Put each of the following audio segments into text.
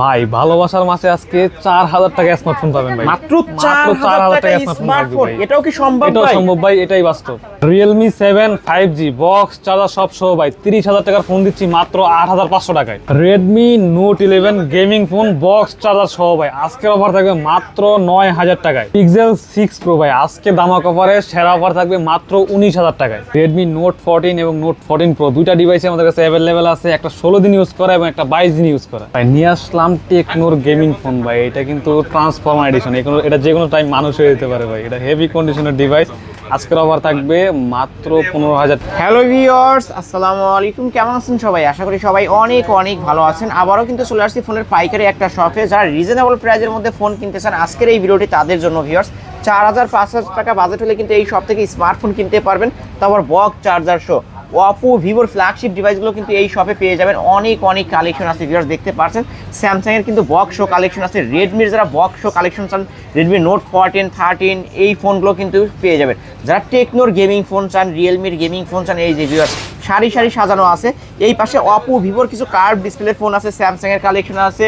ভাই ভালোবাসার মাসে আজকে 4000 টাকা স্মার্টফোন পাবেন ভাই। মাত্র 4000 টাকা স্মার্টফোন, এটাও কি সম্ভব ভাই? এটাও সম্ভব ভাই, এটাই বাস্তব। Realme 7 5G বক্স চার্জার সব সহ ভাই 30000 টাকার ফোন দিচ্ছি মাত্র 8500 টাকায়। Redmi Note 11 gaming phone box charger সহ ভাই আজকের অফার থাকবে মাত্র 9000 টাকায়। Pixel 6 Pro ভাই আজকে দামাক অফারে সেরা অফার থাকবে মাত্র 19000 টাকায়। Redmi Note 14 এবং Note 14 Pro দুইটা ডিভাইসে আমাদের কাছে অ্যাভেলেবেল আছে, একটা 16 দিন ইউজ করা এবং একটা 22 দিন ইউজ করা। ভাই নিয়ে আসলাম টেকনোর গেমিং ফোন ভাই, এটা কিন্তু ট্রান্সফর্মার এডিশন, এটা যে কোনো টাইম মানুষ হয়ে যেতে পারে ভাই। এটা হেভি কন্ডিশনের ডিভাইস, আজকের অফার থাকবে মাত্র 15000। হ্যালো ভিউয়ার্স, আসসালামু আলাইকুম। কেমন আছেন সবাই? আশা করি সবাই অনেক অনেক ভালো আছেন। আবারও কিন্তু চলে আসছি ফোনের পাইকারি একটা শপে, যারা রিজনেবল প্রাইসের মধ্যে ফোন কিনতে চান আজকের এই ভিডিওটি তাদের জন্য। ভিউয়ার্স 4000-5000 টাকা বাজেট হলে কিন্তু এই শপ থেকে স্মার্টফোন কিনতে পারবেন, তারপর বক্স চার্জার সহ। ওপো ভিভোর ফ্ল্যাগশিপ ডিভাইসগুলো কিন্তু এই শপে পেয়ে যাবেন। অনেক অনেক কালেকশন আছে ভিউয়ার্স, দেখতে পাচ্ছেন। স্যামসাংয়ের কিন্তু বক্স শো কালেকশন আছে, রেডমির যারা বক্স শো কালেকশন চান, রেডমি নোট 14 13 এই ফোনগুলো কিন্তু পেয়ে যাবেন। যারা টেকনোর গেমিং ফোন চান, রিয়েলমির গেমিং ফোন চান, এই যে ভিউয়ার্স সারি সারি সাজানো আছে। এই পাশে ওপো ভিভোর কিছু কার্ভ ডিসপ্লের ফোন আছে, স্যামসাংয়ের কালেকশন আছে,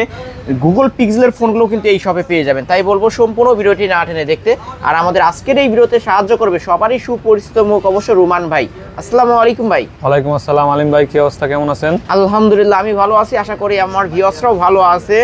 গুগল পিক্সেলের ফোনগুলো কিন্তু এই শপে পেয়ে যাবেন। তাই বলবো সম্পূর্ণ ভিডিওটি না টেনে দেখতে। আর আমাদের আজকের এই ভিডিওতে সাহায্য করবে সবারই সুপরিচিত মুখ অবশ্য রুমান ভাই। আসসালামু আলাইকুম ভাই। ওয়ালাইকুম আসসালাম আলিম ভাই, কি অবস্থা, কেমন আছেন? আলহামদুলিল্লাহ আমি ভালো আছি, আশা করি আমার ভিউয়ার্সরাও ভালো আছে।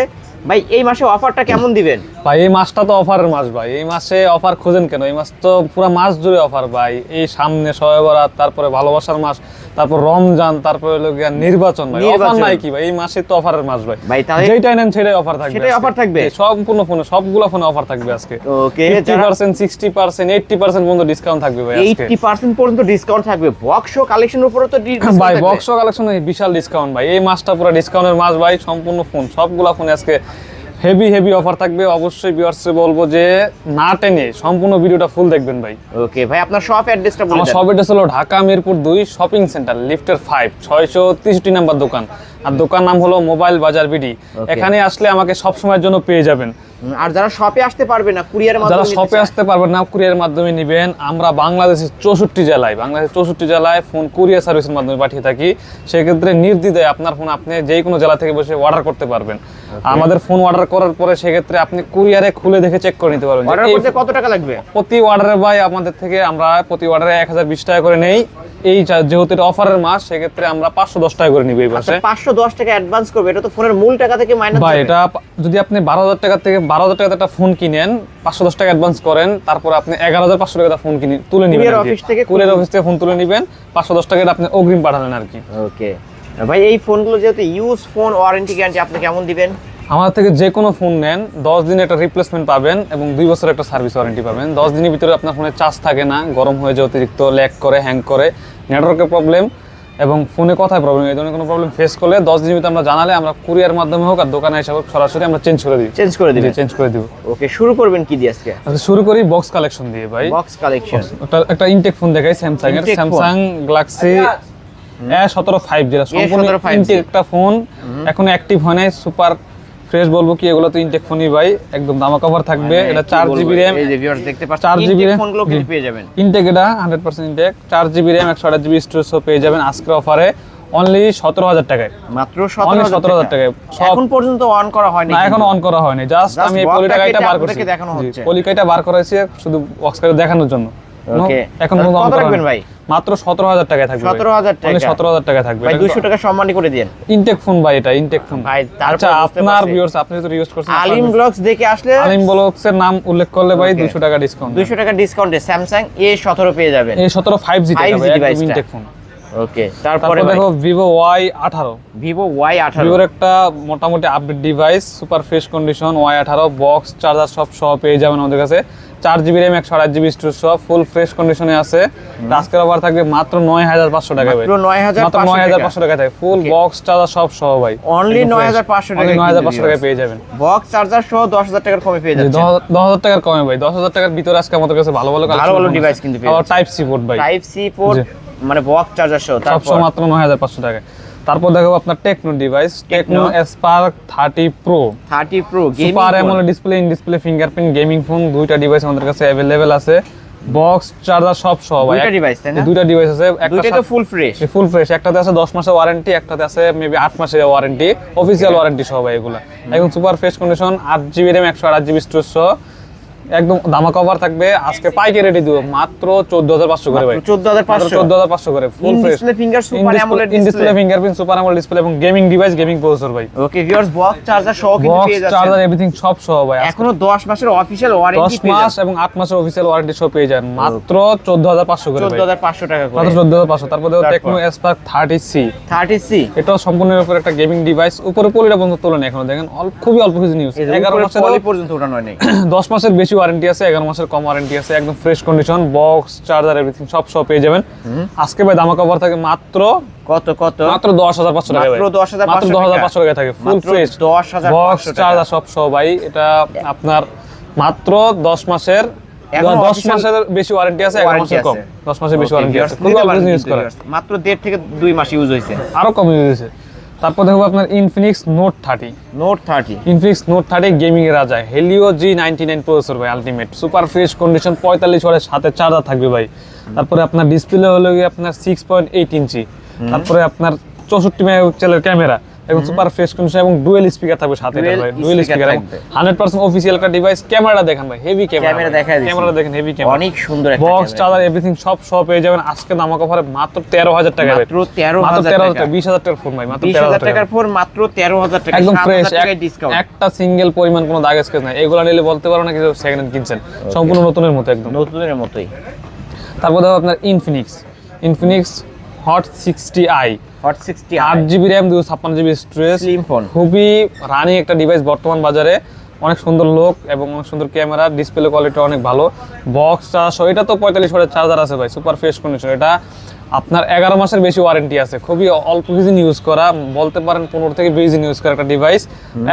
ভাই এই মাসে অফারটা কেমন দিবেন? ভাই এই মাসটা তো অফারের মাস ভাই, এই মাসে অফার খোঁজেন কেন? এই মাস তো পুরো মাস জুড়ে অফার ভাই। এই সামনে শবে বরাত, তারপরে ভালোবাসার মাস, তারপর রমজান, তারপরে হলো গিয়া নির্বাচন ভাই। অফার নাই কি ভাই? এই মাসে তো অফারের মাস ভাই। ভাই তাহলে যেটাই নেন সেটাই অফার থাকবে, সেটাই অফার থাকবে সম্পূর্ণ ফোনে, সবগুলো ফোনে অফার থাকবে আজকে। ওকে 50% 60% 80% পর্যন্ত ডিসকাউন্ট থাকবে ভাই আজকে। 80% পর্যন্ত ডিসকাউন্ট থাকবে। বক্স শো কালেকশনের উপরে তো ভাই বক্স কালেকশনে বিশাল ডিসকাউন্ট ভাই। এই মাসটা পুরো ডিসকাউন্টের মাস ভাই। সম্পূর্ণ ফোন, সবগুলা ফোনে আজকে হেভি হেভি অফার থাকবে। অবশ্যই ভিউয়ার্সকে বলবো যে না টেনে সম্পূর্ণ ভিডিওটা ফুল দেখবেন ভাই। ওকে ভাই, আপনার শপ অ্যাড্রেসটা বলে দেন। আমার শপ অ্যাড্রেস হলো ঢাকা মিরপুর 2 শপিং সেন্টার, লিফটের 5 663 নাম্বার দোকান। আর দোকান নাম হলো মোবাইল বাজার বিডি। এখানে আসলে আমাকে সব সময়ের জন্য পেয়ে যাবেন। আর যারা শপে আসতে পারবে না, কুরিয়ারের মাধ্যমে, যারা শপে আসতে পারবেন না কুরিয়ারের মাধ্যমে নেবেন। আমরা বাংলাদেশের 64 জেলায় ফোন কুরিয়ার সার্ভিসের মাধ্যমে পাঠিয়ে থাকি। সেক্ষেত্রে নির্দ্বিধায় আপনার ফোন আপনি যে কোনো জেলা থেকে বসে অর্ডার করতে পারবেন। আমাদের ফোন অর্ডার করার পরে সেক্ষেত্রে আপনি কুরিয়ারে খুলে দেখে চেক করে নিতে পারবেন। অর্ডার করতে কত টাকা লাগবে? প্রতি অর্ডারে ভাই আমাদের থেকে আমরা প্রতি অর্ডারে 1020 টাকা করে নেই। এই যেহেতু এটা অফারের মাস, সেক্ষেত্রে আমরা 510 টাকা করে নিব এই মাসে। 510 টাকা অ্যাডভান্স করবে, এটা তো ফোনের মূল টাকা থেকে মাইনাস ভাই। এটা যদি আপনি 12000 টাকা থেকে 12000 টাকা একটা ফোন কিনেন, 510 টাকা অ্যাডভান্স করেন, তারপর আপনি 11500 টাকা ফোন কিনে তুলে নেবেন। কুরিয়ার অফিস থেকে ফোন তুলে নেবেন, 510 টাকা আপনি অগ্রিম পাঠালেন আর কি। ওকে ভাই, এই ফোনগুলো যেহেতু ইউজ ফোন, ওয়ারেন্টি গ্যারান্টি আপনি কেমন দিবেন? আমার থেকে যে কোনো ফোন নেন 10 দিনের একটা রিপ্লেসমেন্ট পাবেন এবং 2 বছরের একটা সার্ভিস ওয়ারেন্টি পাবেন। 10 দিনের ভিতরে আপনার ফোনে চার্জ থাকে না, গরম হয়ে যায় অতিরিক্ত, ল্যাগ করে, হ্যাং করে, নেটওয়ার্কের প্রবলেম এবং ফোনে কথায় প্রবলেম, এই ধরনের কোনো প্রবলেম ফেস করলে 10 দিনের ভিতরে আমরা জানালে আমরা কুরিয়ার মাধ্যমে হোক আর দোকানে এসে হোক সরাসরি আমরা চেঞ্জ করে দিব। ওকে, শুরু করবেন কি দিয়ে আজকে? আচ্ছা শুরু করি বক্স কালেকশন দিয়ে ভাই। বক্স কালেকশন, একটা ইনটেক ফোন দেখাই স্যামসাং এর, স্যামসাং গ্যালাক্সি A17 5G, সম্পূর্ণ ইনটেক একটা ফোন, এখনো অ্যাক্টিভ হয় নাই, সুপার ফ্রেশ বলবো কি, এগুলো তো ইনটেক ফোনই ভাই, একদম দামা কভার থাকবে। এটা 4GB RAM, এই যে ভিউয়ার্স দেখতে পাচ্ছেন 4GB ইনটেক ফোনগুলো কিন্তু পেয়ে যাবেন। ইনটেক এটা 100% intact, 4GB RAM 128GB storage পেয়ে যাবেন আজকের অফারে অনলি 17000 টাকায়। মাত্র 17000 টাকায়। এখন পর্যন্ত অন করা হয়নি? না এখনো অন করা হয়নি, জাস্ট আমি এই পলিটাকাইটা বার করছি, দেখানো হচ্ছে। পলিটাকাইটা বার করেছি শুধু বক্স করে দেখানোর জন্য। ওকে, এখন কত রাখবেন ভাই? মাত্র 17000 টাকায় থাকবে। 17000 টাকা, 17000 টাকায় থাকবে ভাই। 200 টাকা সম্মানী করে দেন। ইনটেক ফোন ভাই, এটা ইনটেক ফোন ভাই। আচ্ছা আপনার ভিউয়ার্স, আপনি তো ইউজ করছেন আলিম ব্লগস দেখে আসলে, আলিম ব্লগস এর নাম উল্লেখ করলে ভাই 200 টাকা ডিসকাউন্ট, 200 টাকা ডিসকাউন্টে স্যামসাং A17 পেয়ে যাবেন। A17 5G device, intact phone. ওকে, তারপরে দেখো Vivo Y18, Vivo Y18 ভিভোর একটা মোটামুটি update device, super fresh condition, Y18 box charger সব সহ পেয়ে যাবেন আমাদের কাছে। 4GB RAM 128GB স্টোরেজ সহ ফুল ফ্রেশ কন্ডিশনে আছে। আজকের অফার থাকবে মাত্র 9500 টাকা ভাই। মাত্র 9500 টাকা থাকে, ফুল বক্স চার্জার সব সহ ভাই। অনলি 9500 টাকা, 9500 টাকা পেয়ে যাবেন। বক্স চার্জার সহ 10000 টাকার কমে পেয়ে যাচ্ছেন। 10000 টাকার কমে ভাই, 10000 টাকার ভিতরে আজকে আমাদের কাছে ভালো ভালো ডিভাইস কিন্তু পেয়ে যাচ্ছেন। টাইপ সি পোর্ট ভাই, টাইপ সি পোর্ট মানে বক্স চার্জার সহ, তারপর মাত্র 9500 টাকা। তারপর দেখো আপনার Tecno device, Tecno Spark 30 pro gaming super AMOLED display, in display fingerprint gaming phone, দুইটা ডিভাইস আমাদের কাছে अवेलेबल আছে। বক্স চার্জার সব সহ ভাই। দুইটা ডিভাইস তাই না? দুইটা ডিভাইস আছে, দুইটাই তো ফুল ফ্রেশ। Full fresh. একটাতে আছে 10 মাসের ওয়ারেন্টি, একটাতে আছে মেবি 8 মাসের ওয়ারেন্টি, অফিসিয়াল ওয়ারেন্টি সহ ভাই এগুলা। একদম super fresh condition, 8GB RAM 128GB storage সহ একদম দামা কভার থাকবে। আজকে পাইকারি রেডি দিব মাত্র 14500 করে ভাই। 14500 করে full fresh display finger super AMOLED display, fingerprint super AMOLED display এবং গেমিং ডিভাইস, গেমিং প্রসেসর ভাই। ওকে ভিউয়ার্স, বক্স চার্জার সহ কিন্তু বক্স পেয়ে যাচ্ছেন। চার্জার এভরিথিং সব সহ ভাই। এখনো 10 মাসের অফিশিয়াল ওয়ারেন্টি 10 মাস এবং 8 মাসের অফিসিয়াল ওয়ারেন্টি সহ পেয়ে যান মাত্র 14500 করে ভাই। 14500 টাকা করে। মাত্র 14500। তারপরে টেকনো স্পার্ক 30C। 30C এটাও সম্পূর্ণ উপর একটা গেমিং ডিভাইস, উপরে পলিটা বন্ধ তোলেন এখনো দেখেন, খুবই অল্প কিছু নিউজ। 11 মাসের পলি পর্যন্ত ওঠানো হয়নি। 10 মাসের বেশি ওয়ারেন্টি আছে, 11 মাসের কম ওয়ারেন্টি আছে, একদম fresh condition. Box charger everything সব সহ পেয়ে যাবেন। আজকে ভাই দামা কভার থাকে মাত্র কত মাত্র 10500 টাকা ভাই। মাত্র 10500 মাত্র 10500 টাকা থাকে ফুল ফ্রেশ 10500 বক্স চার্জার সব সহ ভাই। এটা আপনার মাত্র 10 মাসের 10 মাসের বেশি ওয়ারেন্টি আছে, 11 মাসের কম। 10 মাসের বেশি ওয়ারেন্টি আছে, খুব অল্প ইউজ করে, মাত্র 1.5 থেকে 2 মাস ইউজ হইছে, আরো কম ইউজ হয়েছে। তারপর দেখো আপনার Infinix note 30। Infinix note 30 gaming এর রাজা, হেলিও G99 প্রসেসর ভাই, আলটিমেট সুপার ফ্রেশ কন্ডিশন, 45 ওয়াটের সাথে চার্জার থাকবে ভাই। তারপরে আপনার ডিসপ্লে হলো গিয়ে আপনার 6.8 ইঞ্চি। তারপরে আপনার 64 মেগাপিক্সেলের ক্যামেরা এবং সুপার ফ্রেশ কন্ডিশন এবং ডুয়েল স্পিকার থাকবে সাথে ভাই। ডুয়েল স্পিকার এবং 100% অফিশিয়াল একটা ডিভাইস। ক্যামেরাটা দেখেন ভাই, হেভি ক্যামেরা দেখাই দিছি। ক্যামেরা দেখেন, হেভি ক্যামেরা, অনেক সুন্দর একটা বক্স চার্জার এভরিথিং সব সব পেয়ে যাবেন আজকে দাম অফারে মাত্র 13000 টাকা ভাই। মাত্র 13000 টাকা, 20000 টাকার ফোন ভাই, মাত্র 20000 টাকার ফোন মাত্র 13000 টাকা, একদম ফ্রেশ, 7000 টাকা ডিসকাউন্ট। একটা সিঙ্গেল পরিমাণ কোনো দাগ স্কেচ নাই। এগুলো নিলে বলতে পারো না কিছু সেকেন্ড হ্যান্ড কিনছেন, সম্পূর্ণ নতুনের মতো, একদম নতুনের মতোই। তারপর দেখো আপনার Infinix hot 60i, hot 60 8GB RAM 256GB storage, slim phone, খুবই রানিং একটা ডিভাইস বর্তমান বাজারে। অনেক সুন্দর লোক এবং অনেক সুন্দর ক্যামেরা, ডিসপ্লে কোয়ালিটি অনেক ভালো। বক্স চার্জার এটা তো 45 ওয়াটের চার্জার আছে ভাই, সুপার ফ্রেশ কন্ডিশন। এটা আপনার 11 মাসের বেশি ওয়ারেন্টি আছে, খুবই অল্প কিছু ইউজ করা, বলতে পারেন 15 থেকে 20 দিন ইউজ করা একটা ডিভাইস,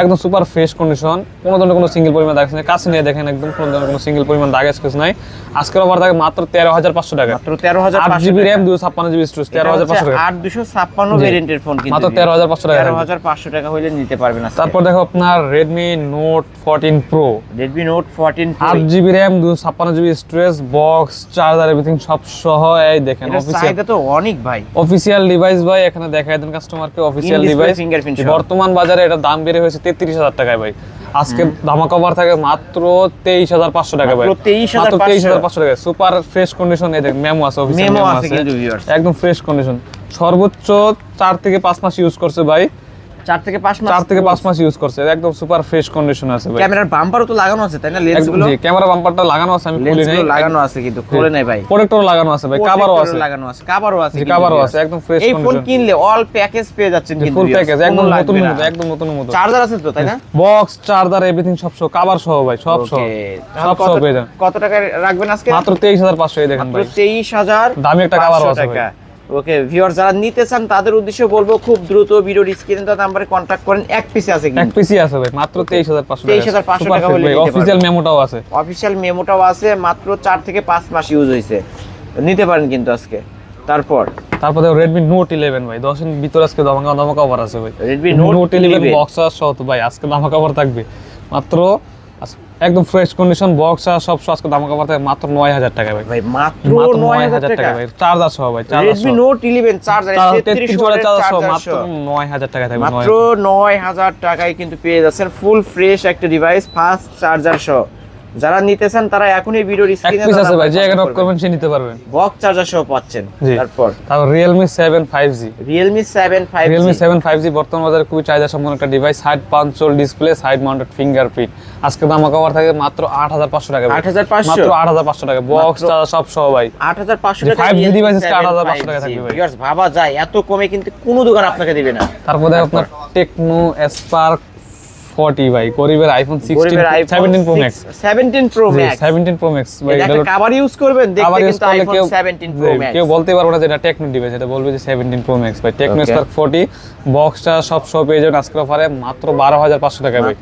একদম সুপার ফ্রেশ কন্ডিশন। কোনো ধরনের কোনো সিঙ্গেল পরিমাণ দাগ নেই, কাছে নিয়ে দেখেন একদম কোনো ধরনের কোনো সিঙ্গেল পরিমাণ দাগ স্কেচ নাই। আজকের অফার থাকে মাত্র 13500 টাকা, মাত্র 13500 8GB RAM 256GB স্টোরেজ, 13500 টাকা। 8256 ভেরিয়েন্টের ফোন কিন্তু মাত্র 13500 টাকা, 13500 টাকা হইলে নিতে পারবেন আজকে। তারপর দেখো আপনার Redmi Note 14 Pro, 8GB RAM 256GB storage, box charger everything সব সহ। এই দেখেন অফিশিয়াল, এটা তো অনেক ভাই, অফিশিয়াল ডিভাইস ভাই। এখানে দেখায় দেন কাস্টমারকে অফিশিয়াল ডিভাইস। বর্তমান বাজারে এটা দাম বেড়ে হয়েছে 33000 টাকায় ভাই। আজকে ধামাকা অফার থাকে মাত্র 23500 টাকা ভাই, মাত্র 23500 টাকা। সুপার ফ্রেশ কন্ডিশন, এই দেখেন মেমো আছে, অফিশিয়াল মেমো আছে, একদম ফ্রেশ কন্ডিশন। সর্বোচ্চ 4 থেকে 5 মাস ইউজ করছে ভাই, 4 থেকে 5 মাস ইউজ করছে, একদম সুপার ফ্রেশ কন্ডিশন আছে ভাই। ক্যামেরার বাম্পারও তো লাগানো আছে তাই না? লেন্সগুলো, জি ক্যামেরা বাম্পারটা লাগানো আছে, আমি খুলি নাই, লাগানো আছে কিন্তু খুলে নাই ভাই। প্রোটেক্টর লাগানো আছে ভাই, কভারও আছে, লাগানো আছে, কভারও আছে, কভারও আছে, একদম ফ্রেশ কন্ডিশন। এই ফোন কিনলে অল প্যাকেজ পেয়ে যাচ্ছেন কিন্তু, ফুল প্যাকেজ, একদম নতুন মতো, একদম নতুন মতো। চার্জার আছে তো তাই না? বক্স চার্জার এভরিথিং সব সহ, কভার সহ ভাই, সব সহ, সব সহ পেয়ে যান। কত টাকা রাখবেন আজকে? মাত্র 23500। এই দেখেন ভাই, 23500 দামি একটা কভারও আছে ভাই। ওকে ভিউয়ার, যারা নিতে চান তাদের উদ্দেশ্যে বলবো খুব দ্রুত ভিডিওর স্ক্রিনে দেওয়া নম্বরে কন্টাক্ট করেন। এক পিসি আছে কিন্তু, এক পিসি আছে ভাই, মাত্র 23500 টাকা। 23500 টাকা হলে অফিশিয়াল মেমোটাও আছে, অফিশিয়াল মেমোটাও আছে, মাত্র 4 থেকে 5 মাস ইউজ হইছে, নিতে পারেন কিন্তু আজকে। তারপর দেখো Redmi Note 11 ভাই, 10 এর ভিতর আজকে ধামাকা অফার আছে ভাই। Redmi Note 11 বক্স সহ তো ভাই আজকে ধামাকা অফার থাকবে মাত্র, একদম ফ্রেশ কন্ডিশন, বক্স আর সব সহ আজকে ধামাকা অফার থাকে মাত্র 9000 টাকা ভাই, ভাই মাত্র 9000 টাকা ভাই। চার্জার সহ ভাই, Redmi Note 11 চার্জার 33 ওয়াটের চার্জার সহ মাত্র 9000 টাকা থাকবে, মাত্র 9000 টাকায় কিন্তু পেয়ে যাচ্ছেন ফুল ফ্রেশ একটা ডিভাইস, ফাস্ট চার্জার সহ। যারা নিতে চান তারা এখনই ভিডিওর স্ক্রিনে এক পিস আছে ভাই, যে এখানে করবেন সে নিতে পারবেন, বক্স চার্জার সহ পাচ্ছেন। তারপর Realme 7 5G, Realme 7 5G বর্তমান বাজারে খুবই চাহিদা সম্পন্ন একটা device, side পাঞ্চল display, side mounted fingerprint. আজকে ধামাকা অফার থাকে মাত্র 8500 টাকা, 8500, মাত্র 8500 টাকা, বক্স চার্জার সব সহ ভাই। 8500 টাকা 5G ডিভাইস 8500 টাকা থাকবে ভাই। ভিউয়ার্স ভাবা যায় এত কমে কিন্তু কোনো দোকান আপনাকে দিবে না। তারপর দেখো আপনার টেকনো স্পার্ক 40 ভাই, গরিবের iPhone 17 Pro Max, 17 Pro Max ভাই। এটা কভার ইউজ করবেন, দেখতে কিন্তু আইফোন 17 Pro Max, কেউ বলতে পারবে না যে এটা টেকনো ডিভাইস, এটা বলবে যে 17 Pro Max ভাই। টেকনো স্পার্ক 40 বক্সটা সব সব পেয়ে যাবেন আজকের অফারে মাত্র 12500 টাকা ভাই,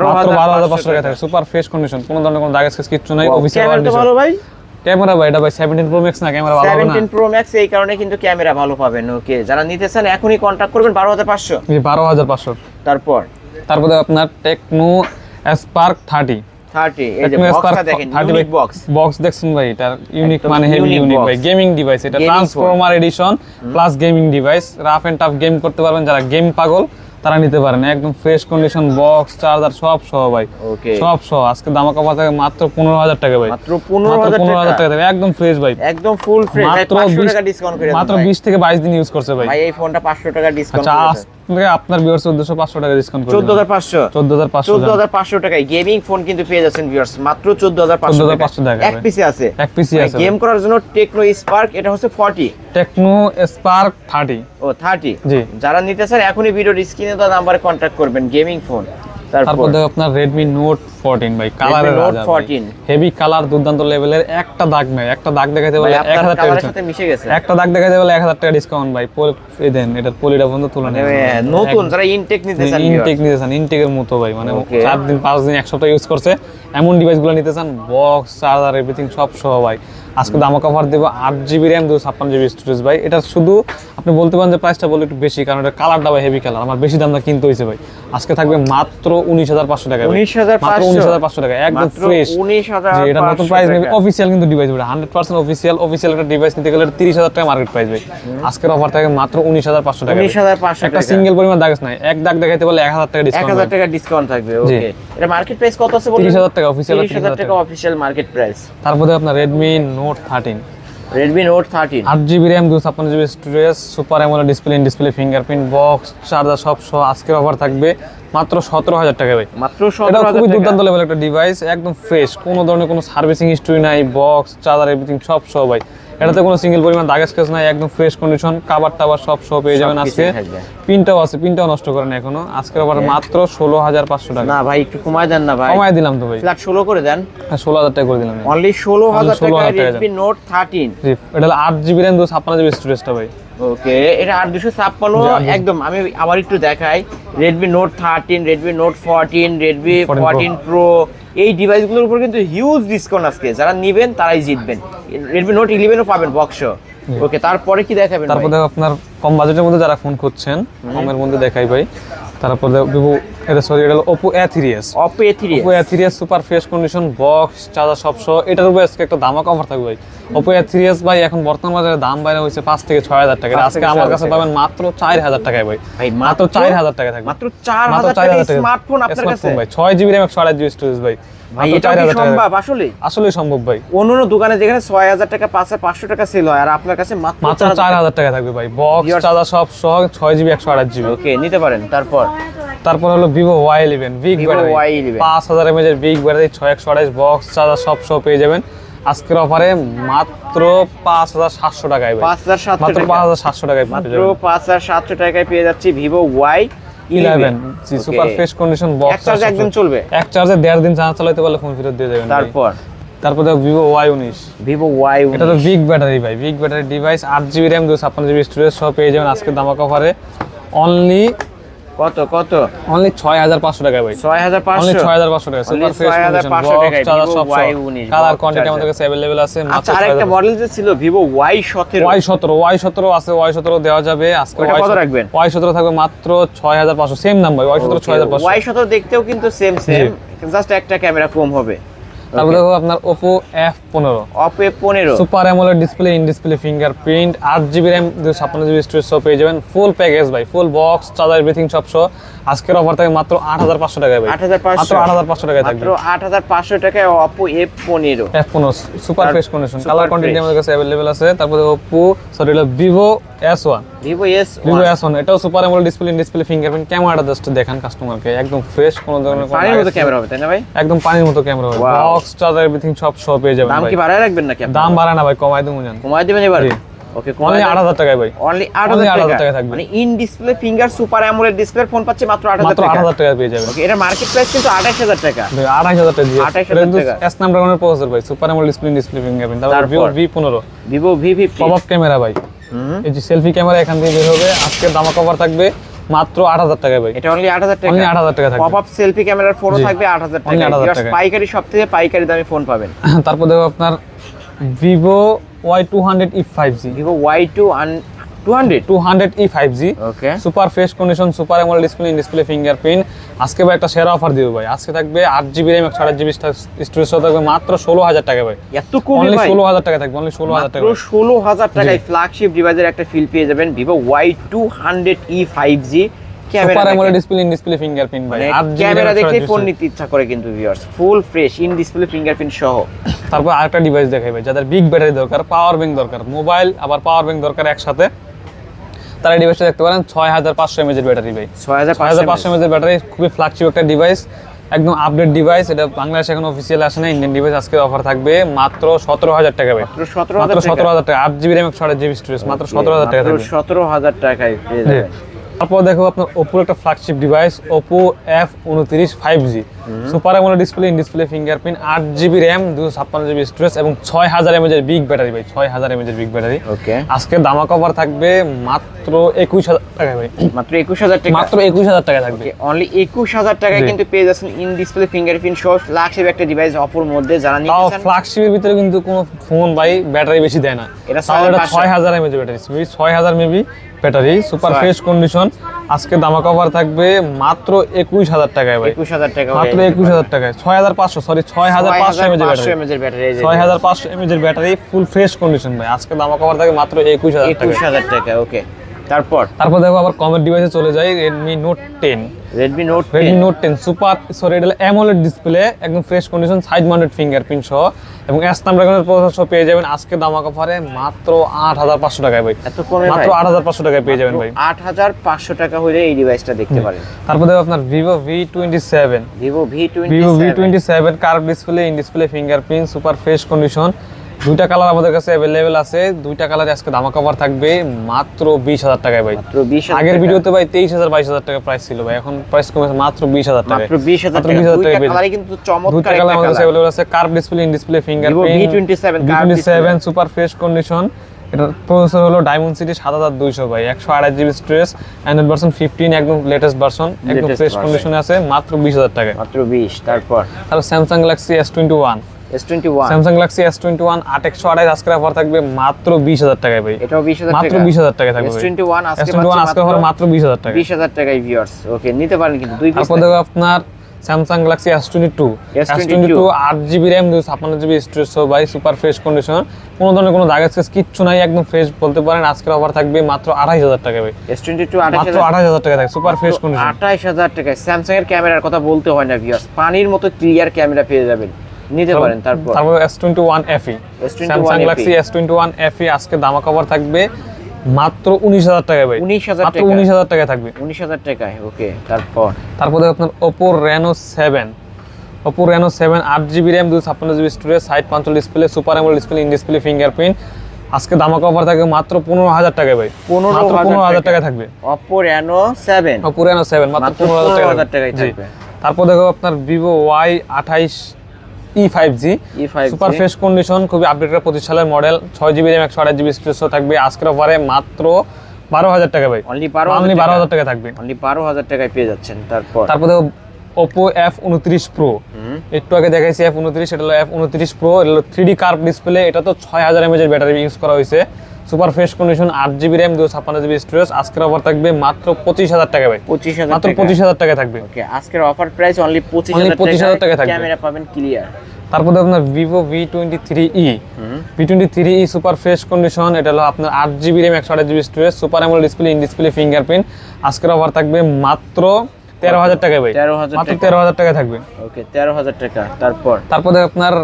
মাত্র 12500 টাকা থাকে। সুপার ফ্রেশ কন্ডিশন, কোনো ধরনের কোনো দাগ স্কেচ কিচ্ছু নাই, অফিসিয়াল ক্যামেরা ভালো ভাই। ক্যামেরা ভাই এটা ভাই 17 Pro Max না, ক্যামেরা ভালো হবে না, 17 Pro Max, এই কারণে কিন্তু ক্যামেরা ভালো পাবেন। ওকে, যারা নিতে চান এখনই কন্টাক্ট করবেন 12500। জি 12500। তারপর আপনার টেকনো স্পার্ক 30 30 এই যে বক্সটা দেখেন, ইউনিক বক্স। বক্স দেখছেন ভাই, এটা ইউনিক একদম মানে হেভি unique ইউনিক box। ভাই, গেমিং ডিভাইস, এটা Gaming transformer edition plus gaming device, rough and tough game করতে পারবেন যারা গেম পাগল তারা নিতে পারেন। একদম ফ্রেশ কন্ডিশন, বক্স চার্জার সব সহ ভাই, ওকে সব সহ। আজকে দাম কম থাকে মাত্র 15,000 টাকা ভাই, মাত্র 15,000 15,000 টাকা। টাকা দেবে, একদম ফ্রেশ ভাই, একদম ফুল ফ্রেশ। মাত্র 500 20 টাকা ডিসকাউন্ট করে দেন মাত্র ভাই। 20 থেকে 22 দিন ইউজ করছে ভাই। ভাই এই ফোনটা 500 টাকা ডিসকাউন্ট আচ্ছা করে আজ থেকে আপনার ভিউয়ার্স উদ্দেশ্য 500 টাকা ডিসকাউন্ট করে 14,500 14,500 14,500 টাকায় গেমিং ফোন কিন্তু পেয়ে যাচ্ছেন ভিউয়ার্স, মাত্র 14,500 14,500 টাকা। এক পিসে আছে, এক পিসি আছে গেম করার জন্য টেকনো স্পার্ক, এটা হচ্ছে 40 টেকনো স্পার্ক 30। ও 30 জি। যারা নিতে চান এখনই ভিডিওর স্ক্রিনে দেওয়া নাম্বারে কন্টাক্ট করবেন, গেমিং ফোন। তারপর দেখো আপনার Redmi Note 14 ভাই, কালারের Note রাজা 14 হেভি কালার, দুর্দান্ত লেভেলের, একটা দাগ নাই, একটা দাগ দেখাইতে বলে ভাই আপনার 1000 টাকা কালারের discount। সাথে মিশে গেছে। একটা দাগ দেখাইতে বলে 1000 টাকা ডিসকাউন্ট ভাই। এই দেন এটার পলিটা বন্ধ তুলে নেন, নতুন যারা ইনটেক নিতে চান, ইনটেক নিতে চান, ইনটেকের মতো ভাই, মানে Okay. 4 দিন 5 দিন 1 সপ্তাহ ইউজ করছে এমন ডিভাইসগুলো নিতে চান, বক্স চার্জার এভরিথিং সব সহ ভাই। আজকে দামক অফার দেব 8GB RAM 256GB স্টোরেজ ভাই। এটা শুধু আপনি বলতে পারেন যে প্রাইসটা বলে একটু বেশি, কারণ এটা কালারটা ভাই হেভি কালার, আমার বেশি দামটা কিনতে হইছে ভাই। আজকে থাকবে মাত্র 19,500 টাকা ভাই, 19,500 মাত্র 19,500 টাকা, একদম মাত্র ফ্রেশ। 19,500 এটা নতুন প্রাইস নেবে, অফিসিয়াল কিন্তু ডিভাইস, 100% অফিসিয়াল একটা ডিভাইস নিতে গেলে 30,000 টাকা মার্কেট প্রাইস ভাই। আজকের অফার থাকে মাত্র 19,500 টাকা। 19,500 একটা টাকা। সিঙ্গেল পরিমাণ দাগ নাই, এক দাগ দেখাইতে বলে 1000 টাকা ডিসকাউন্ট। 1000 টাকা ডিসকাউন্ট থাকবে, জি। ওকে। এটা মার্কেট প্রাইস কত আছে বলুন? 30,000 টাকা অফিসিয়াল, 30,000 টাকা অফিশিয়াল মার্কেট প্রাইস। তারপরে আপনার Redmi Note 13 Redmi Note 13 8GB RAM 256GB storage, super AMOLED display, in display fingerprint, box charger সব সহ আজকের অফার থাকবে মাত্র 17,000 টাকা ভাই। মাত্র এটা 17,000 খুবই টাকা। দুর্দান্ত লেভেল একটা ডিভাইস, একদম ফ্রেশ, কোনো ধরনের কোনো সার্ভিসিং হিস্টরি নাই, বক্স চার্জার এভরিথিং সব সহ ভাই। এটাতে কোনো সিঙ্গেল পরিমাণ দাগ স্ক্র্যাচ নাই, একদম ফ্রেশ কন্ডিশন, কাভার টাভার সব সহ পেয়ে যাবেন আজকে। সবকিছুই থাকবে। পিনটাও আছে, পিনটাও নষ্ট করেন এখনো। আজকের অফার মাত্র 16,500 টাকা। না ভাই একটু কমায় দেন না ভাই, কমায় দিলাম তো ভাই, ফ্ল্যাট 16 করে দেন। 16,000 টাকা করে দিলাম। অনলি 16,000 টাকা 16,000 টাকা Redmi Note 13। জি, এটা হলো 8GB RAM 256GB স্টোরেজটা ভাই। ওকে, এটা 856 একদম। আমি আবার একটু দেখাই, Redmi Note 13, Redmi Note 14, Redmi 14 Pro, এই ডিভাইসগুলোর উপর কিন্তু হিউজ ডিসকাউন্ট আজকে, যারা নেবেন তারাই জিতবেন। Redmi Note 11 ও পাবেন বক্স। ওকে, তারপরে কি দেখাবেন? তারপর দেখো আপনার কম বাজেটের মধ্যে যারা ফোন খুঁজছেন, কমের মধ্যে দেখাই ভাই। তারপর দেখো Vivo, এটা সরি এটা হলো Oppo A3s। Oppo A3s, Oppo A3s super fresh condition, box charger সব সহ। এটার উপরে আজকে একটা দামক অফার থাকবে ভাই। Oppo A3s ভাই এখন বর্তমান বাজারে দাম বাইরে হয়েছে 5 থেকে 6,000 টাকা, আজকে আমার কাছে পাবেন মাত্র 4,000 টাকায় ভাই। ভাই মাত্র 4,000 টাকা থাকবে, মাত্র 4,000 টাকা স্মার্টফোন আপনার কাছে ভাই। 6GB RAM 128GB স্টোরেজ ভাই, ভাই। মাত্র এটা কি 4,000 টাকা। সম্ভব আসলে? আসলেই সম্ভব ভাই। অন্য দোকানে যেখানে 6,000 টাকা 500 টাকা সেল হয়, আর আপনার কাছে মাত্র মাত্র 4,000 টাকা থাকবে ভাই, বক্স Viewers- চার্জার সব সহ, 6GB 128GB। ওকে, নিতে পারেন। তারপর হলো Vivo Y11 big Vivo battery, Y11 5000 mAh এর বিগ ব্যাটারি, 6128 বক্স চার্জার সব সহ পেয়ে যাবেন আজকের অফারে মাত্র 5,700 টাকায় ভাই। 5,700 মাত্র টাকা। 5,700 টাকায় পেয়ে মাত্র যাবেন। 5,700 টাকায় পেয়ে যাচ্ছি Vivo Y11। জি, সুপার ফ্রেশ কন্ডিশন, এক বক্স চার্জ একদম চলবে। এক চার্জে 1.5 দিন চার্জ চালাতে পারলে ফোন ফেরত দিয়ে যাবেন ভাই। তারপর দেখো Vivo Y19, Vivo Y19 এটা তো বিগ ব্যাটারি ভাই, big battery device, 8GB RAM 256GB storage সহ পেয়ে যাবেন আজকে দামাক অফারে অনলি কত? অনলি 6,500 টাকা ভাই। 6,500 অনলি 6,500 টাকা, সুপার ফ্রেশ কন্ডিশন, 6,500 বক্স টাকায় চার্জার Vivo সব সহ। Y19 colour box quantity charger। আমাদের কাছে अवेलेबल আছে মাত্র আচ্ছা, আরেকটা 6,500 মডেল যে ছিল Vivo Y17, Y17 আছে, Y17 দেওয়া যাবে আজকে। ওটা কত রাখবেন? Y17 থাকবে মাত্র 6,500, সেম দাম ভাই, Y17 6,500। Y17 দেখতেও কিন্তু সেম, জাস্ট একটা ক্যামেরা কম হবে। তারপর দেখো আপনার Oppo F15, Oppo F15 super AMOLED display, in display fingerprint, 8GB RAM 256GB storage সহ পেয়ে যাবেন ফুল প্যাকেজ ভাই, ফুল বক্স চার্জার এভরিথিং সব সহ। আজকের অফার থাকে মাত্র 8,500 টাকায় ভাই, 8,500 মাত্র 8,500 টাকায় থাকবে। মাত্র 8,500 টাকায় Oppo F15। F15 super fresh condition, super colour quantity fresh। আমাদের কাছে अवेलेबल আছে। তারপরে Oppo সরি হলো Vivo S1, Vivo Vivo S1 এটাও super AMOLED display, in display fingerprint. ক্যামেরাটা জাস্ট দেখান কাস্টমারকে, একদম ফ্রেশ, কোনো ধরনের কোনো পানির মতো ক্যামেরা হবে, তাই না ভাই? একদম পানির মতো ক্যামেরা হবে, Wow। বক্স চার্জার এভরিথিং সব সহ পেয়ে যাবেন দাম ভাই। কি বাড়ায় রাখবেন নাকি আপনি? দাম বাড়ায় না ভাই, কমাই দেবো জান, কমায় দিবেন এবার? জি। ওকে, অনলি 8,000 টাকায় ভাই, অনলি only 8,000 8,000 টাকা টাকা থাকবে। মানে in display finger super AMOLED display phone পাচ্ছে মাত্র 8,000 মাত্র টাকা। 8,000 টাকায় পেয়ে যাবেন। ওকে, এটা মার্কেট প্রাইস কিন্তু 28,000 টাকা। ভাই 28,000 টাকা দিয়ে 28,000 টাকা। স্ন্যাপড্রাগনের প্রসেসর ভাই, super AMOLED display, in display fingerprint. তারপর তারপর? Vivo V15 Vivo V50 pop up camera ভাই, এই যে সেলফি ক্যামেরা এখান থেকে বের হবে। আজকে দামা কভার থাকবে মাত্র 8,000 টাকায় ভাই, এটা অনলি 8,000 টাকা। অনলি 8,000 টাকা থাকবে। পপ আপ সেলফি ক্যামেরার ফোনও জি। থাকবে 8,000 Only টাকা। 8,000 Just টাকায়। পাইকারি সব থেকে পাইকারি দামে ফোন পাবেন। তারপর দেখো আপনার Vivo Y200 E5G, Vivo 200e 5G okay super fresh condition, super AMOLED display, in display fingerprint. আজকে ভাই একটা সেরা অফার দিব ভাই। আজকে থাকবে 8GB RAM 128GB স্টোরেজ সহ থাকবে মাত্র 16000 টাকা ভাই। এত কমে অনলি ভাই 16000 টাকা থাকবে, অনলি 16000 টাকা। মাত্র 16000 টাকায় ফ্ল্যাগশিপ ডিভাইসের একটা ফিল পেয়ে যাবেন Vivo Y200e 5G super camera AMOLED display, in display fingerprint ভাই। 8GB ক্যামেরা দেখে ফোন 128GB নিতে ইচ্ছা করে কিন্তু viewers, full fresh in display fingerprint সহ। তারপর আরেকটা ডিভাইস দেখাই ভাই, যাদের বিগ ব্যাটারি দরকার, পাওয়ার ব্যাংক দরকার, মোবাইল আবার পাওয়ার ব্যাংক দরকার একসাথে, তারা এই ডিভাইসটা দেখতে পারেন। 6500 mAh এর ব্যাটারি ভাই। 6500 mAh এর ব্যাটারি, খুবই ফ্ল্যাগশিপ একটা ডিভাইস, একদম আপডেট ডিভাইস। এটা বাংলাদেশে এখন অফিসিয়াল আসে না, ইন্ডিয়ান ডিভাইস। আজকে অফার থাকবে মাত্র 17000 টাকা ভাই। মাত্র মাত্র 17000 17000 টাকা, 8GB RAM 128GB স্টোরেজ, মাত্র 17000 টাকা থাকবে। 17000 টাকায় পেয়ে যাবেন। তারপর দেখো আপনার ওপোর একটা flagship device, Oppo F29 5G super AMOLED display, in display fingerprint, 8GB RAM 256GB storage এবং 6000 mAh এর বিগ ব্যাটারি ভাই। 6000 mAh এর বিগ ব্যাটারি। ওকে, আজকে দামাক অফার থাকবে মাত্র 21000 টাকা ভাই। মাত্র 21000 টাকা, মাত্র 21000 টাকা থাকবে। অনলি 21000 টাকায় কিন্তু পেয়ে যাচ্ছেন ইন ডিসপ্লে ফিঙ্গারপ্রিন্ট সহ ফ্ল্যাগশিপ একটা ডিভাইস অপোর মধ্যে। যারা নিতে তাও চান ফ্ল্যাগশিপের ভিতরে কিন্তু কোনো ফোন ভাই ব্যাটারি বেশি দেয় না। এটা তাও এটা 6000 mAh battery, 6000 mAh battery, super fresh condition. আজকে দামাক অফার থাকবে মাত্র 21000 টাকায় ভাই। 21000 টাকা, মাত্র 21000 টাকায় 6500, সরি 6500 mAh ব্যাটারি। 6500 mAh এর ব্যাটারি, ফুল ফ্রেশ কন্ডিশন ভাই। আজকে দামাক অফার থাকে মাত্র 21000 টাকা। 21000 টাকা। ওকে, তারপর দেখো আবার কমের ডিভাইসে চলে যাই, Redmi Note 10। Redmi Note Redmi Note 10 super, sorry এটা অ্যামোলেড ডিসপ্লে, একদম fresh condition, side mounted fingerprint সহ এবং স্ন্যাপড্রাগনের প্রসেসর পেয়ে যাবেন আজকে দামাক অফারে মাত্র 8500 টাকায় ভাই। এত কমে মাত্র 8500 টাকায় পেয়ে যাবেন ভাই। 8500 টাকা হলে এই ডিভাইসটা দেখতে পারেন। তারপর দেখো আপনার Vivo V27 Vivo Vivo V27 curve display, in display fingerprint, super fresh condition. দুইটা কালার আমাদের কাছে অ্যাভেলেবেল আছে, দুইটা কালারে আজকে দামাক অফার থাকবে মাত্র 20000 টাকায় ভাই। মাত্র 20000। আগের ভিডিওতে ভাই 23000 22000 টাকা প্রাইস ছিল ভাই, এখন প্রাইস কমেছে মাত্র 20000 টাকা। মাত্র 20000 টাকা। দুইটা কালারই কিন্তু চমৎকার দুইটা একটা কালার আমাদের কাছে কালার। অ্যাভেলেবল আছে, curve display, in display fingerprint, V27 super fresh condition. এটার প্রসেসর হলো Dimensity 7200 ভাই, 128GB স্টোরেজ, Android ভার্সন 15 একদম লেটেস্ট ভার্সন, একদম ফ্রেশ কন্ডিশনে আছে, মাত্র 20000 টাকায়। মাত্র 20। তারপর Samsung Galaxy S21 Samsung Galaxy S21 8128 আজকে অফার থাকবে মাত্র 20000 টাকায় ভাই। এটাও 20000 টাকা, মাত্র 20000 টাকায় থাকবে ভাই। S21 আজকে অফার মাত্র 20000 টাকা, 20000 টাকায় ভিউয়ার্স। ওকে, নিতে পারেন কিন্তু দুই পিস। তারপর দেখো আপনার Samsung Galaxy S22 8GB RAM 256GB storage সহ ভাই, সুপার ফ্রেশ কন্ডিশন, কোনো ধরনের কোনো দাগ স্কেচ কিচ্ছু নাই, একদম ফ্রেশ বলতে পারেন। আজকের অফার থাকবে মাত্র 28000 টাকা ভাই। S22 মাত্র 28000 টাকা থাকে, সুপার ফ্রেশ কন্ডিশন। 28000 টাকায় স্যামসাং এর ক্যামেরার কথা বলতে হয় না ভিউয়ার্স, পানির মতো ক্লিয়ার ক্যামেরা পেয়ে যাবেন, নিতে পারেন। তারপর S21 FE Samsung Galaxy S21 FE আজকে দামাক অফার থাকবে মাত্র 19000 টাকায় ভাই। 19000 মাত্র টাকা, 19000 টাকায় থাকবে। 19000 টাকায়। ওকে, তারপর দেখো আপনার Oppo Reno 7 8GB RAM 256GB storage, side পাঞ্চল display, super AMOLED display, in display fingerprint. আজকে দামাক অফার থাকবে মাত্র 15000 টাকায় ভাই। 15000 টাকা থাকবে। Oppo Reno 7 মাত্র 15000 টাকায় থাকবে। তারপর দেখো আপনার Vivo Y28e 5G super fresh condition, খুবই আপডেটেড 25 সালের model, 6GB RAM 128GB storage থাকবে আজকের অফারে মাত্র 12000 টাকা ভাই। অনলি 12000 টাকা থাকবে, অনলি 12000 টাকায় পেয়ে যাচ্ছেন। তারপর দেখো Oppo F29 Pro, একটু আগে দেখাইছি F29, এটা হলো F29 Pro, এটা হলো 3D কার্ভ ডিসপ্লে, এটা তো 6000 mAh এর ব্যাটারি ইউজ করা হয়েছে, super fresh condition, 8GB RAM 256GB storage. আজকের অফার থাকবে মাত্র 25000 টাকা ভাই। 25000 মাত্র 25000 টাকা থাকবে। ওকে, আজকের অফার প্রাইস অনলি 25000 টাকা থাকবে, ক্যামেরা পাবেন ক্লিয়ার। তারপর আপনার Vivo V23e super fresh condition, এটা হলো আপনার 8GB RAM 128GB storage, super AMOLED display, in display fingerprint. আজকের অফার থাকবে মাত্র 13000 টাকা ভাই। 13000 টাকা থাকবে। ওকে, 13000 টাকা। তারপর আপনার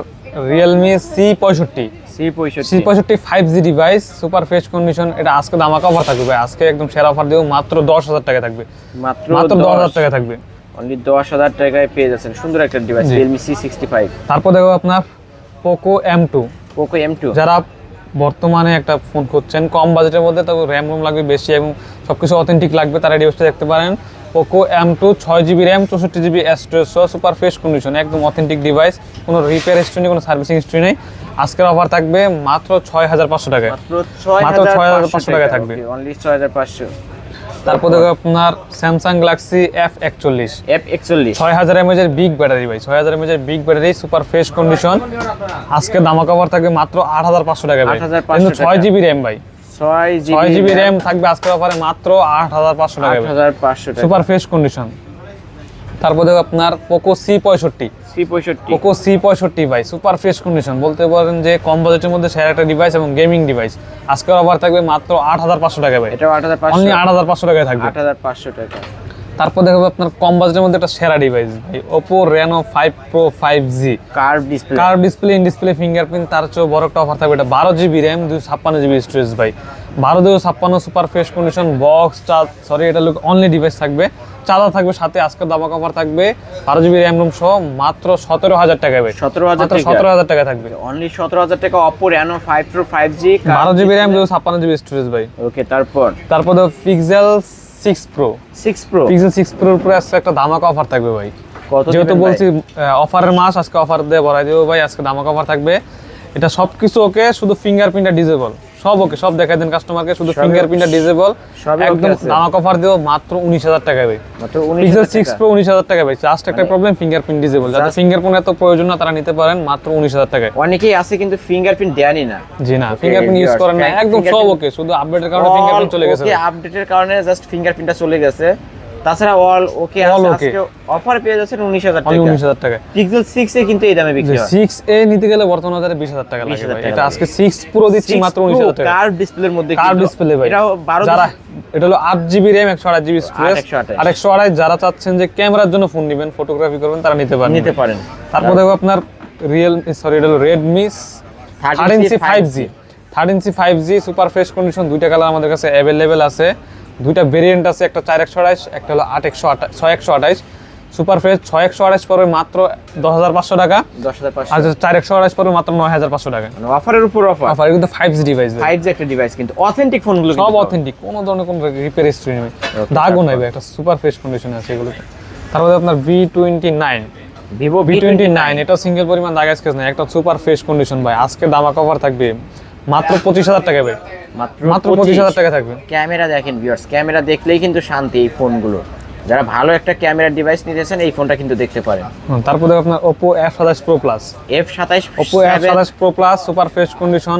Realme C65 5G device, super fresh condition, এটা আজকে দামাক অফার থাকবে ভাই। আজকে একদম সেরা অফার দেব, মাত্র 10000 টাকা থাকবে। মাত্র 10000 টাকা থাকবে, অনলি 10000 টাকায় পেয়ে যাচ্ছেন সুন্দর একটা ডিভাইস Realme C65। তারপর দেখো আপনার Poco M2 যারা বর্তমানে একটা ফোন খুঁজছেন কম বাজেটের মধ্যে, তবে র্যাম লাগবে বেশি এবং সবকিছু অথেন্টিক লাগবে, তারা ডিভাইসটা দেখতে পারেন। Poco M2 6GB RAM 64GB storage সহ, সুপার ফ্রেশ কন্ডিশন, একদম অথেন্টিক ডিভাইস, কোনো রিপেয়ার হিস্ট্রি নেই, কোনো সার্ভিসিং হিস্ট্রি নেই। আজকের অফার থাকবে মাত্র 6500 টাকায়, মাত্র 6500 টাকায় থাকবে, অনলি 6500। তারপর দেখো আপনার Samsung Galaxy F41 6000 mAh এর বিগ ব্যাটারি ভাই, 6000 mAh এর big battery, super fresh condition. আজকে দামাক অফার থাকবে মাত্র 8500 টাকা ভাই, কিন্তু 6GB RAM ভাই, 6GB RAM থাকবে আজকের অফারে মাত্র 8500 টাকায়, 8500 টাকা, সুপার ফ্রেশ কন্ডিশন। তারপর দেখো আপনার পোকো C65, পোকো C65 ভাই সুপার ফ্রেশ কন্ডিশন, বলতে পারেন যে কম বাজেটের মধ্যে সেরা একটা ডিভাইস এবং গেমিং ডিভাইস। আজকের অফার থাকবে মাত্র 8500 টাকায় ভাই, এটাও 8500, অনলি 8500 টাকায় থাকবে। 8500 টাকা। তারপর দেখো আপনার কম বাজেটের মধ্যে একটা সেরা ডিভাইস ভাই, Oppo Reno 5 Pro 5G, curve display, in display fingerprint. তার চেয়েও বড় একটা অফার থাকবে, এটা 12GB RAM 256GB স্টোরেজ ভাই, 12/256 super fresh condition box charge, sorry এটা লোক অনলি ডিভাইস থাকবে, চার্জার থাকবে সাথে। আজকের দাম অফার থাকবে 12GB RAM রোম সহ মাত্র 17000 টাকায় ভাই, 17000 টাকা থাকবে, অনলি 17000 টাকা। Oppo Reno 5 Pro 5G, 12GB RAM 256GB storage ভাই। ওকে, তারপর দেখো Pixel 6 Pro, Pixel 6 Pro এর উপরে আজকে একটা ধামাকা অফার থাকবে ভাই। কত যেহেতু বলছি অফারের মাস, আজকে অফার দিয়ে ভরাই দেবো ভাই, আজকে ধামাকা অফার থাকবে। এটা সবকিছু ওকে, শুধু ফিঙ্গারপ্রিন্টটা ডিজেবল, সব ওকে, সব দেখাই দেন কাস্টমারকে, শুধু ফিঙ্গারপ্রিন্টটা ডিজেবল, একদম ধামাকা অফার দেবো মাত্র 19000 টাকায় ভাই, মাত্র Pixel 6 Pro 19000 টাকায় ভাই। জাস্ট একটা প্রবলেম, ফিঙ্গারপ্রিন্ট ডিজেবল, যাদের ফিঙ্গারপ্রিন্ট এত প্রয়োজন না তারা নিতে পারেন মাত্র 19000 টাকায়। অনেকেই আছে কিন্তু ফিঙ্গারপ্রিন্ট দেয়নি না, জি না, ফিঙ্গারপ্রিন্ট ইউজ করেন না, একদম সব ওকে, শুধু আপডেটের কারণে ফিঙ্গারপ্রিন্ট চলে গেছে। ওকে, আপডেটের কারণে জাস্ট ফিঙ্গারপ্রিন্টটা চলে গেছে, তাছাড়া অল ওকে আছে। আজকে অফার পেয়ে যাচ্ছেন 19000 টাকা, 19000 টাকা। Pixel 6 এ কিন্তু এই দামে বিক্রি হয়। 6a নিতে গেলে বর্তমান বাজারে 20000 টাকা লাগে ভাই, এটা আজকে 6 Pro দিচ্ছি মাত্র 19000 টাকা। কার্ভ ডিসপ্লের মধ্যে, কার্ভ ডিসপ্লে ভাই, এটাও 12, যারা এটা হলো 8GB RAM 128GB স্টোরেজ আর 128, যারা চাচ্ছেন যে ক্যামেরার জন্য ফোন নেবেন, ফটোগ্রাফি করবেন, তারা নিতে পারেন। তারপর দেখো আপনার এটা হলো Redmi 13C 5G, 13C 5G super fresh condition, দুইটা কালার আমাদের কাছে अवेलेबल আছে, দুইটা ভেরিয়েন্ট আছে, একটা 4128, একটা হলো 6128। সুপার ফ্রেশ 6128 পড়বে মাত্র 10500 টাকা, 10500, আর 4128 পড়বে মাত্র 9500 টাকা। মানে অফারের উপর অফার কিন্তু 5G ডিভাইস, 5G একটা ডিভাইস, কিন্তু অথেন্টিক ফোনগুলো সব অথেন্টিক, কোনো ধরনের কোনো রিপেয়ার হিস্ট্রি নেই, দাগও নাই ভাই, একটা সুপার ফ্রেশ কন্ডিশনে আছে এগুলোতে। তারপরে আপনার V29, Vivo V29, এটা সিঙ্গেল পরিমাণ দাগ স্কেচ নাই, একটা সুপার ফ্রেশ কন্ডিশন ভাই। আজকে দাম কভার থাকবে মাত্র 25000 টাকা ভাই, মাত্র 25000 টাকা থাকবে। ক্যামেরা দেখেন ভিউয়ার্স, ক্যামেরা দেখলেই কিন্তু শান্তি এই ফোনগুলো। যারা ভালো একটা ক্যামেরা ডিভাইস নিতেছেন এই ফোনটা কিন্তু দেখতে পারেন। তারপর দেখো আপনার Oppo F27 Pro Plus, Oppo F27 Pro Plus super fresh condition,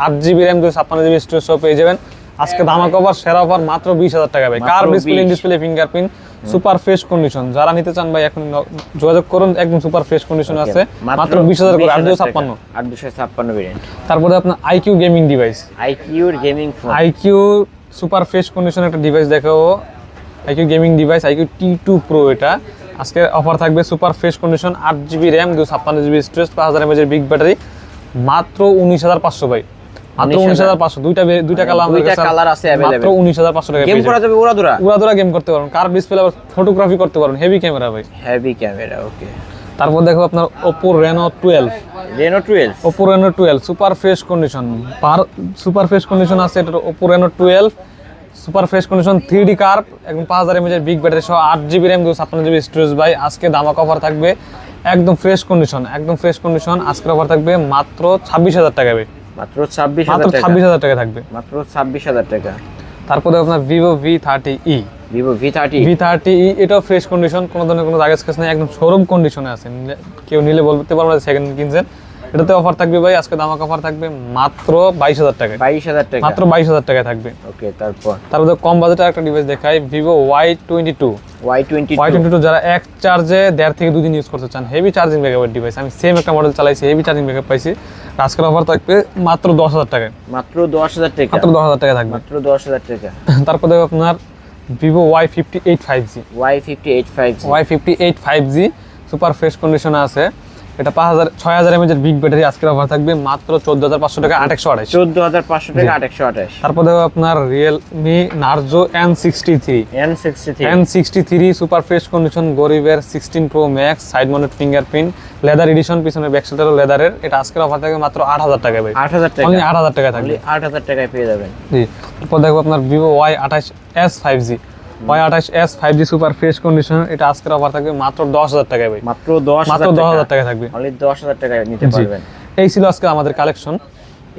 8GB RAM 256GB storage সহ পেয়ে যাবেন। আজকে ধামাকা অফার, সেরা অফার মাত্র 20000 টাকা ভাই, কার display, in display fingerprint, super fresh condition. যারা নিতে চান ভাই এখন যোগাযোগ করুন, একদম সুপার ফ্রেশ কন্ডিশন আছে, মাত্র 20000 করে, 8256 ভেরিয়েন্ট। তারপরে আপনার IQ gaming device, IQ gaming phone, IQ super fresh condition একটা ডিভাইস দেখাবো, IQ gaming device, IQ T2 Pro। এটা আজকে অফার থাকবে super fresh condition, 8GB RAM 256GB storage, 5000 mAh big battery, মাত্র 19500 ভাই, মাত্র 19500। দুইটা কালার আছে अवेलेबल, মাত্র 19500 টাকা। গেম করা যাবে উড়াদুরা গেম করতে পারবেন, কার ডিসপ্লে, আবার ফটোগ্রাফি করতে পারবেন, হেভি ক্যামেরা ভাই, হেভি ক্যামেরা। ওকে, তারপর দেখো আপনার Oppo Reno 12, Oppo Reno 12 super fresh condition, super fresh condition আছে এটা Oppo Reno 12 super fresh condition, 3D curve, একদম 5000 mAh বিগ ব্যাটারি সহ, 8GB RAM 256GB স্টোরেজ ভাই। আজকে দামাক অফার থাকবে, একদম ফ্রেশ কন্ডিশন, একদম ফ্রেশ কন্ডিশন। আজকের অফার থাকবে মাত্র 26000 টাকা ভাই, মাত্র 26000 টাকা থাকবে, মাত্র 26000 টাকা। তারপরে আপনার Vivo V30e, এটাও ফ্রেশ কন্ডিশন, কোনো ধরনের কোনো দাগ স্কেচ নেই, একদম শোরুম কন্ডিশনে আছে, কেউ নিলে বলতে পারবো না সেকেন্ড কিনছেন। এটাতে অফার থাকবে ভাই, আজকে দামাক অফার থাকবে মাত্র 22000 টাকা, মাত্র 22000 টাকা থাকবে। ওকে, তারপর কম বাজেটের একটা ডিভাইস দেখাই, Vivo Y22, যারা এক চার্জে 1.5 থেকে 2 দিন ইউজ করতে চান, হেভি চার্জিং ব্যাকআপের ডিভাইস। আমি সেম একটা মডেল চালাইছি, হেভি চার্জিং ব্যাকআপ পাইছি। আজকের অফার থাকবে মাত্র 10000 টাকায়, মাত্র 10000 টাকা, মাত্র 10000 টাকা থাকবে, মাত্র 10000 টাকা। তারপর দেখো আপনার Vivo Y58 5G, super fresh কন্ডিশনে আছে, এটা 6000 mAh বিগ ব্যাটারি। আজকের অফার থাকবে মাত্র 14500 টাকা, 8128, 14500 টাকা, 8128। তারপর দেখো আপনার Realme Narzo N63 super fresh condition, গরিবের 16 Pro Max, side mounted fingerprint, leather addition, পিছনে ব্যাকসাইডেরও লেদারের। এটা আজকের অফার থাকবে মাত্র 8000 টাকা ভাই, 8000 টাকা, অনলি 8000 টাকা থাকবে, 8000 টাকায় পেয়ে যাবেন। জি, তারপর দেখো আপনার Vivo Y28s 5G, super fresh condition. এটা আজকের অফার থাকবে মাত্র 10000 টাকায় ভাই, মাত্র 10000 টাকা থাকবে, অনলি 10000 টাকায় নিতে পারবেন। এই ছিল আজকে আমাদের কালেকশন।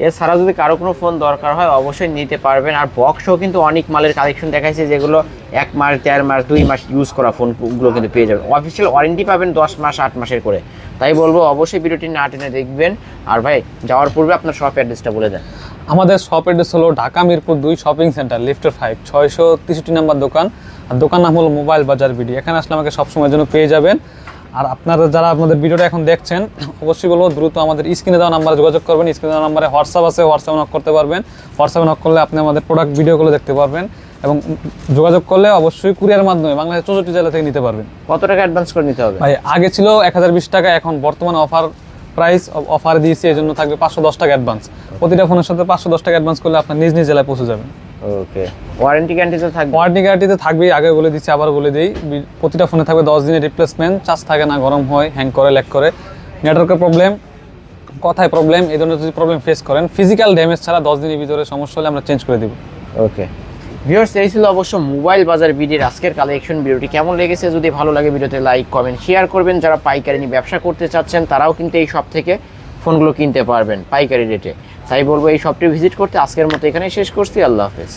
এছাড়া যদি কারো কোনো ফোন দরকার হয় অবশ্যই নিতে পারবেন। আর বক্সও কিন্তু অনেক মালের কালেকশন দেখাইছে, যেগুলো 1 মাস 1.5 মাস 2 মাস ইউজ করা ফোনগুলো কিন্তু পেয়ে যাবেন। অফিসিয়াল ওয়ারেন্টি পাবেন 10 মাস 8 মাসের করে। তাই বলবো অবশ্যই ভিডিওটি না টেনে দেখবেন। আর ভাই যাওয়ার পূর্বে আপনার শপ অ্যাড্রেসটা বলে দেন। আমাদের শপ অ্যাড্রেস হলো ঢাকা মিরপুর 2 শপিং সেন্টার, লিফটের 5, 663 নম্বর দোকান। আর দোকান নাম হলো মোবাইল বাজার বিডি। এখানে আসলে আমাকে সবসময়ের জন্য পেয়ে যাবেন। আর আপনারা যারা আমাদের ভিডিওটা এখন দেখছেন অবশ্যই বলবো দ্রুত আমাদের স্ক্রিনে দেওয়া নাম্বারে যোগাযোগ করবেন। স্ক্রিনে দেওয়া নাম্বারে হোয়াটসঅ্যাপ আছে, হোয়াটসঅ্যাপে নক করতে পারবেন। হোয়াটসঅ্যাপে নক করলে আপনি আমাদের প্রোডাক্ট ভিডিওগুলো দেখতে পারবেন এবং যোগাযোগ করলে অবশ্যই কুরিয়ার মাধ্যমে বাংলাদেশের 64 জেলা থেকে নিতে পারবেন। কত টাকা অ্যাডভান্স করে নিতে হবে? ভাই আগে ছিল 1020 টাকা, এখন বর্তমানে অফার দিয়েছি, এই জন্য থাকবে 510 টাকা অ্যাডভান্স। প্রতিটা ফোনের সাথে 510 টাকা অ্যাডভান্স করলে আপনার নিজ নিজ জেলায় পৌঁছে যাবেন। ওকে, ওয়ারেন্টি গ্যারান্টি তো থাকবে? ওয়ারেন্টি গ্যারান্টিতে থাকবেই, আগে বলে দিচ্ছি আবার বলে দিই। প্রতিটা ফোনে থাকবে 10 দিনের রিপ্লেসমেন্ট, চার্জ থাকে না, গরম হয়, হ্যাং করে, ল্যাগ করে, নেটওয়ার্কের প্রবলেম, কথায় প্রবলেম, এই ধরনের যদি প্রবলেম ফেস করেন ফিজিক্যাল ড্যামেজ ছাড়া 10 দিনের ভিতরে সমস্যা হলে আমরা চেঞ্জ করে দেব। ওকে ভিউয়ার্স, এই ছিল অবশ্য মোবাইল বাজার বিডির আজকের কালেকশন। ভিডিওটি কেমন লেগেছে যদি ভালো লাগে ভিডিওতে লাইক কমেন্ট শেয়ার করবেন। যারা পাইকারি নিয়ে ব্যবসা করতে চাচ্ছেন তারাও কিন্তু এই শপ থেকে ফোনগুলো কিনতে পারবেন পাইকারি রেটে। তাই বলবো এই শপটি ভিজিট করতে। আজকের মতো এখানে শেষ করছি, আল্লাহ হাফেজ।